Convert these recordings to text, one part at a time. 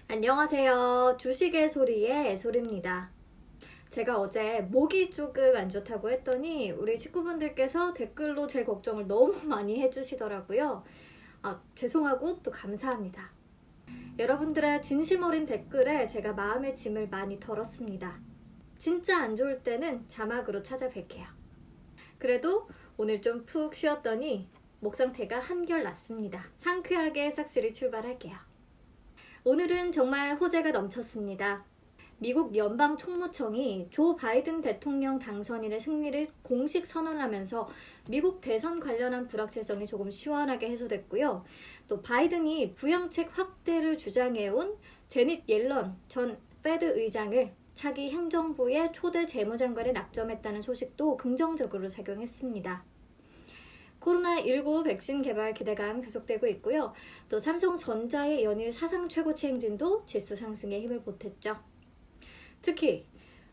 안녕하세요. 주식의 소리의 소리입니다. 제가 어제 목이 조금 안 좋다고 했더니 우리 식구분들께서 댓글로 제 걱정을 너무 많이 해주시더라고요. 죄송하고 또 감사합니다. 여러분들의 진심 어린 댓글에 제가 마음의 짐을 많이 덜었습니다. 진짜 안 좋을 때는 자막으로 찾아뵐게요. 그래도 오늘 좀 푹 쉬었더니 목 상태가 한결 낫습니다. 상쾌하게 싹쓸이 출발할게요. 오늘은 정말 호재가 넘쳤습니다. 미국 연방 총무청이 조 바이든 대통령 당선인의 승리를 공식 선언하면서 미국 대선 관련한 불확실성이 조금 시원하게 해소됐고요. 또 바이든이 부양책 확대를 주장해온 제닛 옐런 전 페드 의장을 차기 행정부의 초대 재무장관에 낙점했다는 소식도 긍정적으로 작용했습니다. 코로나19 백신 개발 기대감 계속되고 있고요. 또 삼성전자의 연일 사상 최고치 행진도 지수 상승에 힘을 보탰죠. 특히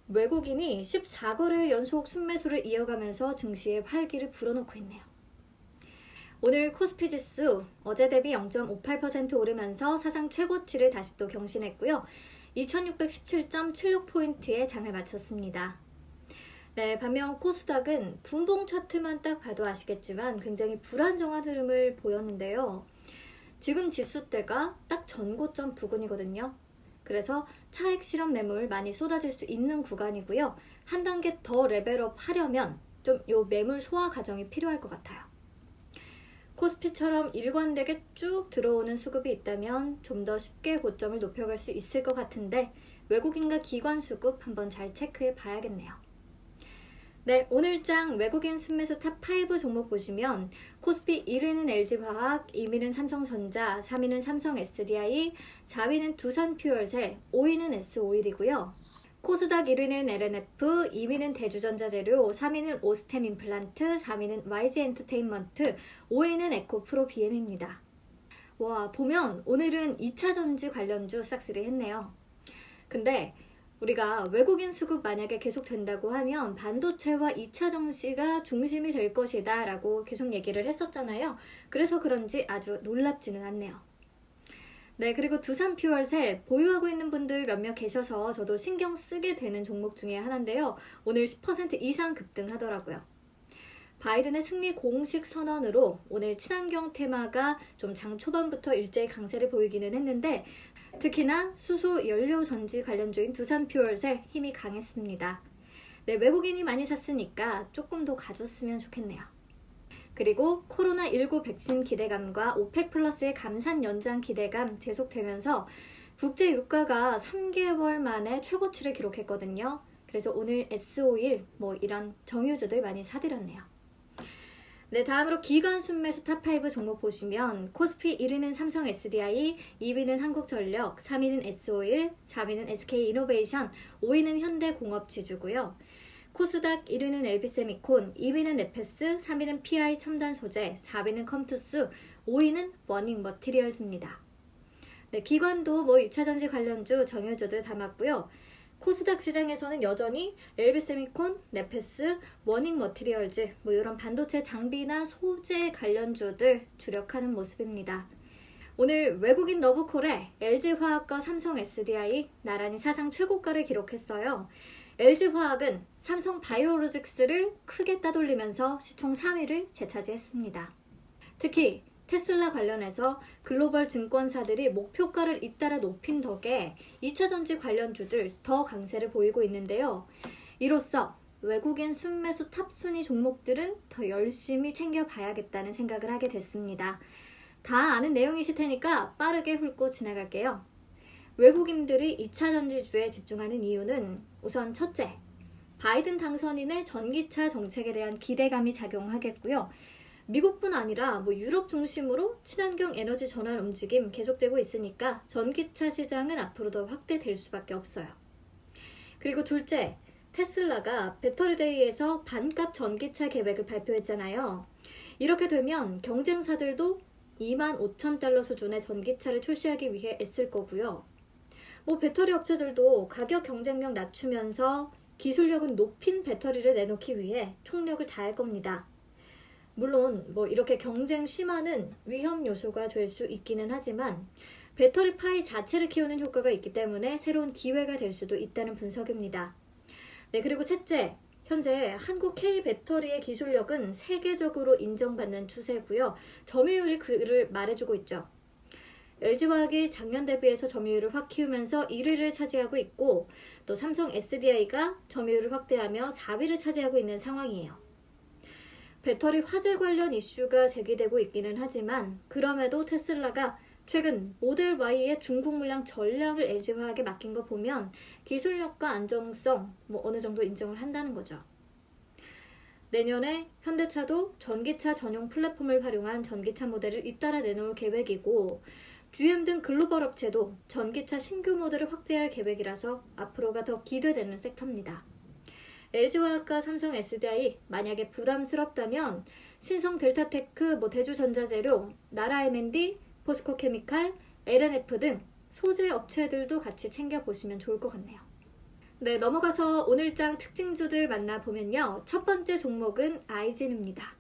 외국인이 14거래일 연속 순매수를 이어가면서 증시에 활기를 불어넣고 있네요. 오늘 코스피 지수 어제 대비 0.58% 오르면서 사상 최고치를 다시 또 경신했고요. 2617.76포인트에 장을 마쳤습니다. 네, 반면 코스닥은 분봉 차트만 딱 봐도 아시겠지만 굉장히 불안정한 흐름을 보였는데요. 지금 지수대가 딱 전고점 부근이거든요. 그래서 차익 실현 매물 많이 쏟아질 수 있는 구간이고요. 한 단계 더 레벨업 하려면 좀 요 매물 소화 과정이 필요할 것 같아요. 코스피처럼 일관되게 쭉 들어오는 수급이 있다면 좀 더 쉽게 고점을 높여갈 수 있을 것 같은데 외국인과 기관 수급 한번 잘 체크해 봐야겠네요. 네, 오늘장 외국인 순매수 탑5 종목 보시면 코스피 1위는 LG화학, 2위는 삼성전자, 3위는 삼성 SDI, 4위는 두산퓨얼셀, 5위는 S-오일이고요. 코스닥 1위는 LNF, 2위는 대주전자재료, 3위는 오스템 임플란트, 4위는 YG엔터테인먼트, 5위는 에코프로 BM입니다. 와, 보면 오늘은 2차전지 관련주 싹쓸이 했네요. 근데 우리가 외국인 수급 만약에 계속 된다고 하면 반도체와 2차 전지가 중심이 될 것이다 라고 계속 얘기를 했었잖아요. 그래서 그런지 아주 놀랍지는 않네요. 네, 그리고 두산퓨얼셀 보유하고 있는 분들 몇몇 계셔서 저도 신경 쓰게 되는 종목 중에 하나인데요. 오늘 10% 이상 급등하더라고요. 바이든의 승리 공식 선언으로 오늘 친환경 테마가 좀 장 초반부터 일제히 강세를 보이기는 했는데 특히나 수소 연료 전지 관련주인 두산퓨얼셀 힘이 강했습니다. 네, 외국인이 많이 샀으니까 조금 더 가줬으면 좋겠네요. 그리고 코로나19 백신 기대감과 오펙 플러스의 감산 연장 기대감 계속되면서 국제 유가가 3개월 만에 최고치를 기록했거든요. 그래서 오늘 S-오일 이런 정유주들 많이 사들였네요. 네, 다음으로 기관 순매수 탑5 종목 보시면 코스피 1위는 삼성 SDI, 2위는 한국전력, 3위는 S-오일, 4위는 SK이노베이션, 5위는 현대공업지주고요. 코스닥 1위는 LB세미콘, 2위는 네페스, 3위는 PI 첨단소재, 4위는 컴투스, 5위는 워닝머티리얼즈입니다. 네, 기관도 2차전지 관련주, 정유주들 담았고요. 코스닥 시장에서는 여전히 LB세미콘, 네페스, 워닝머티리얼즈 이런 반도체 장비나 소재 관련주들 주력하는 모습입니다. 오늘 외국인 러브콜에 LG화학과 삼성 SDI 나란히 사상 최고가를 기록했어요. LG화학은 삼성 바이오로직스를 크게 따돌리면서 시총 3위를 재차지했습니다. 특히 테슬라 관련해서 글로벌 증권사들이 목표가를 잇따라 높인 덕에 2차전지 관련주들 더 강세를 보이고 있는데요. 이로써 외국인 순매수 탑순위 종목들은 더 열심히 챙겨봐야겠다는 생각을 하게 됐습니다. 다 아는 내용이실 테니까 빠르게 훑고 지나갈게요. 외국인들이 2차전지주에 집중하는 이유는 우선 첫째, 바이든 당선인의 전기차 정책에 대한 기대감이 작용하겠고요. 미국뿐 아니라 유럽 중심으로 친환경 에너지 전환 움직임 계속되고 있으니까 전기차 시장은 앞으로 더 확대될 수밖에 없어요. 그리고 둘째, 테슬라가 배터리데이에서 반값 전기차 계획을 발표했잖아요. 이렇게 되면 경쟁사들도 25,000달러 수준의 전기차를 출시하기 위해 애쓸 거고요. 배터리 업체들도 가격 경쟁력 낮추면서 기술력은 높인 배터리를 내놓기 위해 총력을 다할 겁니다. 물론 이렇게 경쟁 심화는 위험 요소가 될 수 있기는 하지만 배터리 파이 자체를 키우는 효과가 있기 때문에 새로운 기회가 될 수도 있다는 분석입니다. 네, 그리고 셋째, 현재 한국 K배터리의 기술력은 세계적으로 인정받는 추세고요. 점유율이 그를 말해주고 있죠. LG화학이 작년 대비해서 점유율을 확 키우면서 1위를 차지하고 있고 또 삼성 SDI가 점유율을 확대하며 4위를 차지하고 있는 상황이에요. 배터리 화재 관련 이슈가 제기되고 있기는 하지만 그럼에도 테슬라가 최근 모델 Y의 중국 물량 전량을 LG화학에 맡긴 거 보면 기술력과 안정성 어느 정도 인정을 한다는 거죠. 내년에 현대차도 전기차 전용 플랫폼을 활용한 전기차 모델을 잇따라 내놓을 계획이고 GM 등 글로벌 업체도 전기차 신규 모델을 확대할 계획이라서 앞으로가 더 기대되는 섹터입니다. LG화학과 삼성 SDI 만약에 부담스럽다면 신성 델타테크, 대주전자재료, 나라 M&D, 포스코케미칼, LNF 등 소재 업체들도 같이 챙겨보시면 좋을 것 같네요. 네, 넘어가서 오늘장 특징주들 만나보면요. 첫 번째 종목은 아이진입니다.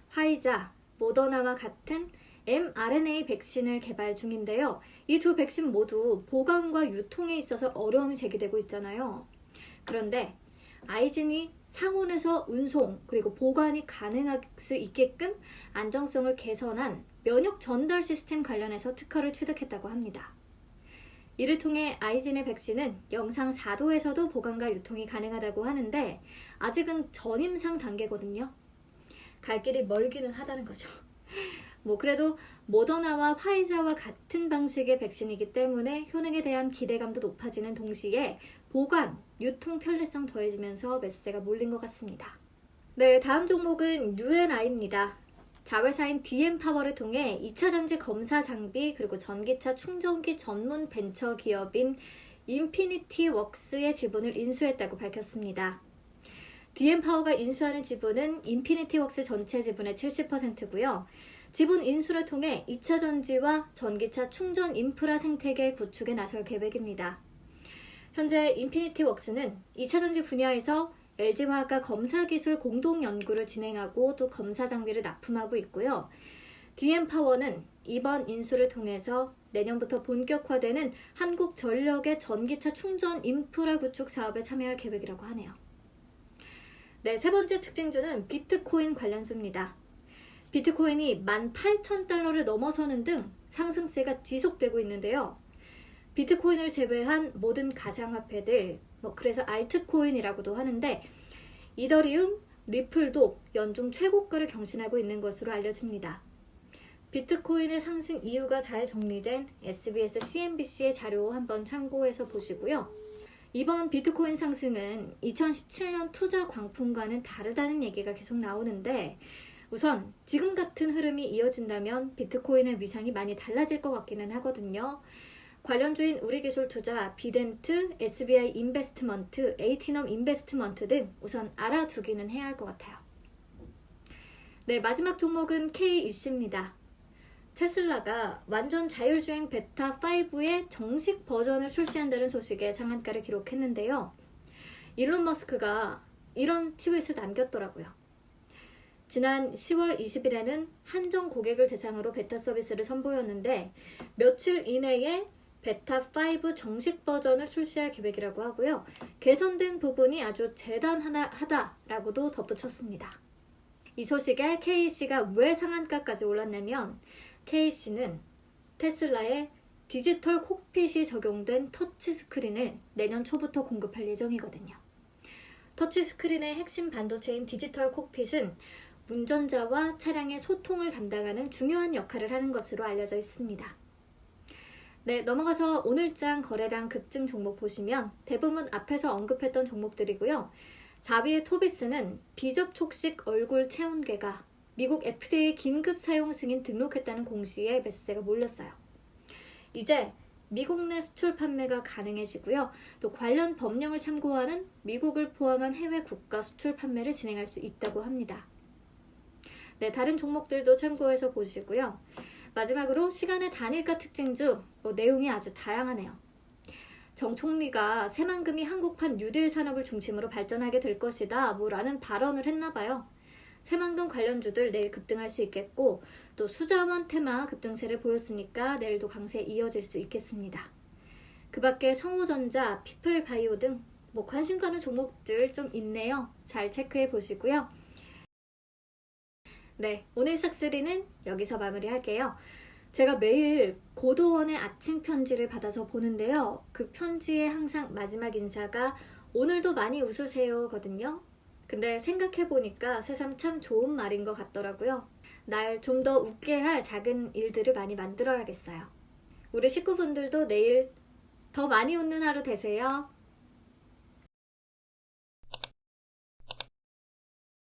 화이자, 모더나와 같은 mRNA 백신을 개발 중인데요. 이 두 백신 모두 보관과 유통에 있어서 어려움이 제기되고 있잖아요. 그런데 아이진이 상온에서 운송 그리고 보관이 가능할 수 있게끔 안정성을 개선한 면역 전달 시스템 관련해서 특허를 취득했다고 합니다. 이를 통해 아이진의 백신은 영상 4도에서도 보관과 유통이 가능하다고 하는데 아직은 전임상 단계거든요. 갈 길이 멀기는 하다는 거죠. 그래도 모더나와 화이자와 같은 방식의 백신이기 때문에 효능에 대한 기대감도 높아지는 동시에 보관, 유통 편리성 더해지면서 매수세가 몰린 것 같습니다. 네, 다음 종목은 UNI입니다. 자회사인 DM파워를 통해 2차 전지 검사 장비 그리고 전기차 충전기 전문 벤처 기업인 인피니티웍스의 지분을 인수했다고 밝혔습니다. DM파워가 인수하는 지분은 인피니티웍스 전체 지분의 70%고요. 지분 인수를 통해 2차 전지와 전기차 충전 인프라 생태계 구축에 나설 계획입니다. 현재 인피니티웍스는 2차 전지 분야에서 LG화학과 검사 기술 공동 연구를 진행하고 또 검사 장비를 납품하고 있고요. DM파워는 이번 인수를 통해서 내년부터 본격화되는 한국전력의 전기차 충전 인프라 구축 사업에 참여할 계획이라고 하네요. 네, 세 번째 특징주는 비트코인 관련주입니다. 비트코인이 18,000달러를 넘어서는 등 상승세가 지속되고 있는데요. 비트코인을 제외한 모든 가상화폐들, 그래서 알트코인이라고도 하는데 이더리움, 리플도 연중 최고가를 경신하고 있는 것으로 알려집니다. 비트코인의 상승 이유가 잘 정리된 SBS, CNBC의 자료 한번 참고해서 보시고요. 이번 비트코인 상승은 2017년 투자 광풍과는 다르다는 얘기가 계속 나오는데 우선 지금 같은 흐름이 이어진다면 비트코인의 위상이 많이 달라질 것 같기는 하거든요. 관련주인 우리기술투자, 비덴트, SBI 인베스트먼트, 에이티넘 인베스트먼트 등 우선 알아두기는 해야 할 것 같아요. 네, 마지막 종목은 K-이씨입니다. 테슬라가 완전 자율주행 베타5의 정식 버전을 출시한다는 소식에 상한가를 기록했는데요. 일론 머스크가 이런 트윗을 남겼더라고요. 지난 10월 20일에는 한정 고객을 대상으로 베타 서비스를 선보였는데 며칠 이내에 베타5 정식 버전을 출시할 계획이라고 하고요. 개선된 부분이 아주 대단하다라고도 덧붙였습니다. 이 소식에 K씨가 왜 상한가까지 올랐냐면 K씨는 테슬라에 디지털 콕핏이 적용된 터치스크린을 내년 초부터 공급할 예정이거든요. 터치스크린의 핵심 반도체인 디지털 콕핏은 운전자와 차량의 소통을 담당하는 중요한 역할을 하는 것으로 알려져 있습니다. 네, 넘어가서 오늘장 거래량 급증 종목 보시면 대부분 앞에서 언급했던 종목들이고요. 4위의 토비스는 비접촉식 얼굴 체온계가 미국 FDA 긴급 사용 승인 등록했다는 공시에 매수세가 몰렸어요. 이제 미국 내 수출 판매가 가능해지고요. 또 관련 법령을 참고하는 미국을 포함한 해외 국가 수출 판매를 진행할 수 있다고 합니다. 네, 다른 종목들도 참고해서 보시고요. 마지막으로 시간의 단일가 특징주, 내용이 아주 다양하네요. 정 총리가 새만금이 한국판 뉴딜 산업을 중심으로 발전하게 될 것이다 라는 발언을 했나 봐요. 새만금 관련주들 내일 급등할 수 있겠고, 또 수자원 테마 급등세를 보였으니까 내일도 강세 이어질 수 있겠습니다. 그 밖에 성호전자, 피플바이오 등 관심 가는 종목들 좀 있네요. 잘 체크해 보시고요. 네, 오늘 싹쓸이는 여기서 마무리할게요. 제가 매일 고도원의 아침 편지를 받아서 보는데요. 그 편지의 항상 마지막 인사가 오늘도 많이 웃으세요 거든요. 근데 생각해보니까 새삼 참 좋은 말인 것 같더라고요. 날 좀 더 웃게 할 작은 일들을 많이 만들어야겠어요. 우리 식구분들도 내일 더 많이 웃는 하루 되세요.